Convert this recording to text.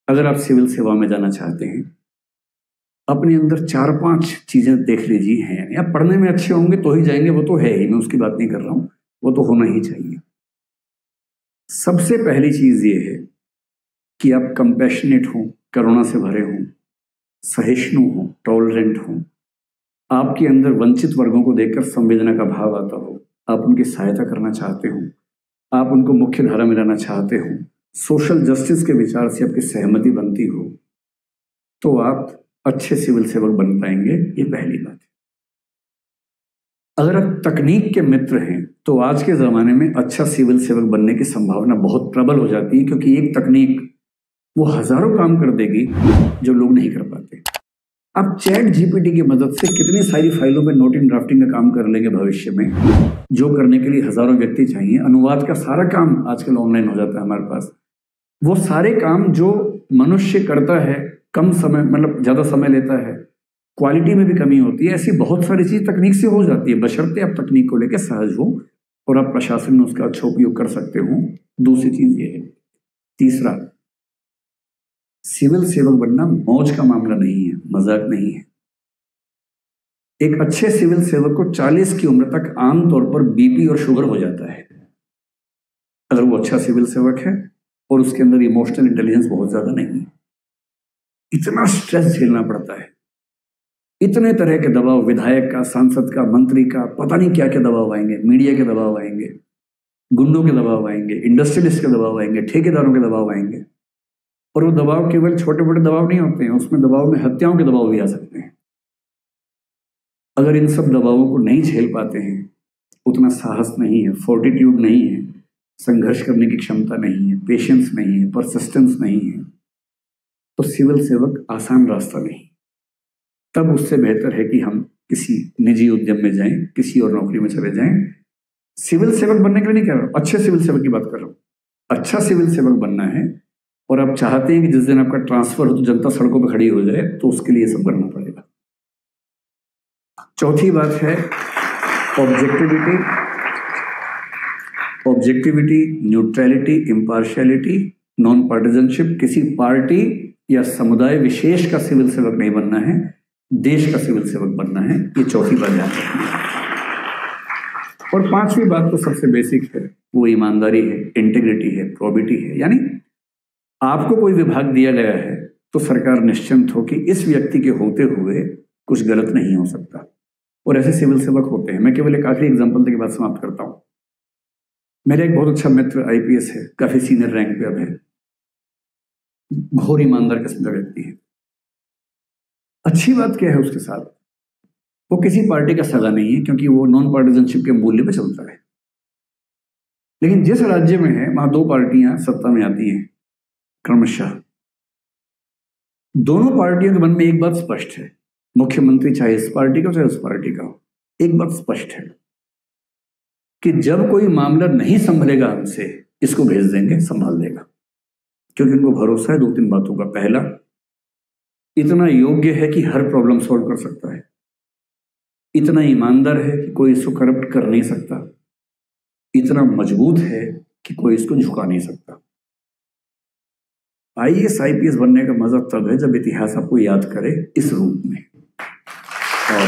अगर आप सिविल सेवा में जाना चाहते हैं, अपने अंदर 4-5 चीजें देख लीजिए हैं, या पढ़ने में अच्छे होंगे तो ही जाएंगे, वो तो है ही, मैं उसकी बात नहीं कर रहा हूं, वो तो होना ही चाहिए। सबसे पहली चीज ये है कि आप कंपैशनेट हो, करुणा से भरे हों, सहिष्णु हो, टॉलरेंट हो, आपके अंदर वंचित वर्गों को देखकर संवेदना का भाव आता हो, आप उनकी सहायता करना चाहते हो, आप उनको मुख्य धारा में लाना चाहते हो, सोशल जस्टिस के विचार से आपकी सहमति बनती हो, तो आप अच्छे सिविल सेवक बन पाएंगे। ये पहली बात है। अगर आप तकनीक के मित्र हैं तो आज के जमाने में अच्छा सिविल सेवक बनने की संभावना बहुत प्रबल हो जाती है, क्योंकि एक तकनीक वो हजारों काम कर देगी जो लोग नहीं कर पाते। आप चैट जीपीटी की मदद से कितनी सारी फाइलों में नोट इन ड्राफ्टिंग का काम कर लेंगे भविष्य में, जो करने के लिए हजारों व्यक्ति चाहिए। अनुवाद का सारा काम आजकल ऑनलाइन हो जाता है हमारे पास। वो सारे काम जो मनुष्य करता है कम समय, मतलब ज्यादा समय लेता है, क्वालिटी में भी कमी होती है, ऐसी बहुत सारी चीज तकनीक से हो जाती है, बशर्ते आप तकनीक को लेकर सहज हो और आप प्रशासन में उसका अच्छा उपयोग कर सकते हो। दूसरी चीज ये है। तीसरा, सिविल सेवक बनना मौज का मामला नहीं है, मजाक नहीं है। एक अच्छे सिविल सेवक को 40 की उम्र तक आमतौर पर बीपी और शुगर हो जाता है, अगर वो अच्छा सिविल सेवक है और उसके अंदर इमोशनल इंटेलिजेंस बहुत ज्यादा नहीं है। इतना स्ट्रेस झेलना पड़ता है, इतने तरह के दबाव, विधायक का, सांसद का, मंत्री का, पता नहीं क्या क्या दबाव आएंगे, मीडिया के दबाव आएंगे, गुंडों के दबाव आएंगे, इंडस्ट्रियलिस्ट के दबाव आएंगे, ठेकेदारों के दबाव आएंगे। और वो दबाव केवल छोटे मोटे दबाव नहीं होते हैं, उसमें दबाव में हत्याओं के दबाव भी आ सकते हैं। अगर इन सब दबावों को नहीं झेल पाते हैं, उतना साहस नहीं है, फोर्टिट्यूड नहीं है, संघर्ष करने की क्षमता नहीं है, पेशेंस नहीं है, परसिस्टेंस नहीं है, तो सिविल सेवक आसान रास्ता नहीं। तब उससे बेहतर है कि हम किसी निजी उद्यम में जाएं, किसी और नौकरी में चले जाएं। सिविल सेवक बनने के लिए नहीं कह रहा हूं, अच्छे सिविल सेवक की बात कर रहा हूं। अच्छा सिविल सेवक बनना है और आप चाहते हैं कि जिस दिन आपका ट्रांसफर हो तो जनता सड़कों पर खड़ी हो जाए, तो उसके लिए सब करना पड़ेगा। चौथी बात है ऑब्जेक्टिविटी, न्यूट्रलिटी, इम्पार्शियलिटी, नॉन पार्टिजनशिप। किसी पार्टी या समुदाय विशेष का सिविल सेवक नहीं बनना है, देश का सिविल सेवक बनना है। ये चौथी बात याद रखनी है। और पांचवी बात तो सबसे बेसिक है, वो ईमानदारी है, इंटीग्रिटी है, प्रोबिटी है। यानी आपको कोई विभाग दिया गया है तो सरकार निश्चिंत हो कि इस व्यक्ति के होते हुए कुछ गलत नहीं हो सकता, और ऐसे सिविल सेवक होते हैं। मैं केवल एक आखिरी एग्जाम्पल देके बात समाप्त करता हूं। मेरा एक बहुत अच्छा मित्र आईपीएस है, काफी सीनियर रैंक पे अब है, घोर ईमानदार किस्म का व्यक्ति है। अच्छी बात क्या है उसके साथ, वो किसी पार्टी का सगा नहीं है, क्योंकि वो नॉन पार्टिजनशिप के मूल्य पे चलता है। लेकिन जिस राज्य में है वहां 2 पार्टियां सत्ता में आती हैं क्रमशः। दोनों पार्टियों के मन में एक बात स्पष्ट है, मुख्यमंत्री चाहे इस पार्टी का चाहे उस पार्टी का हो, एक बात स्पष्ट है कि जब कोई मामला नहीं संभलेगा हमसे, इसको भेज देंगे, संभाल देगा। क्योंकि उनको भरोसा है 2-3 बातों का। पहला, इतना योग्य है कि हर प्रॉब्लम सॉल्व कर सकता है, इतना ईमानदार है कि कोई इसको करप्ट कर नहीं सकता, इतना मजबूत है कि कोई इसको झुका नहीं सकता। आईएएस आईपीएस बनने का मजा तब है जब इतिहास आपको याद करे इस रूप में। और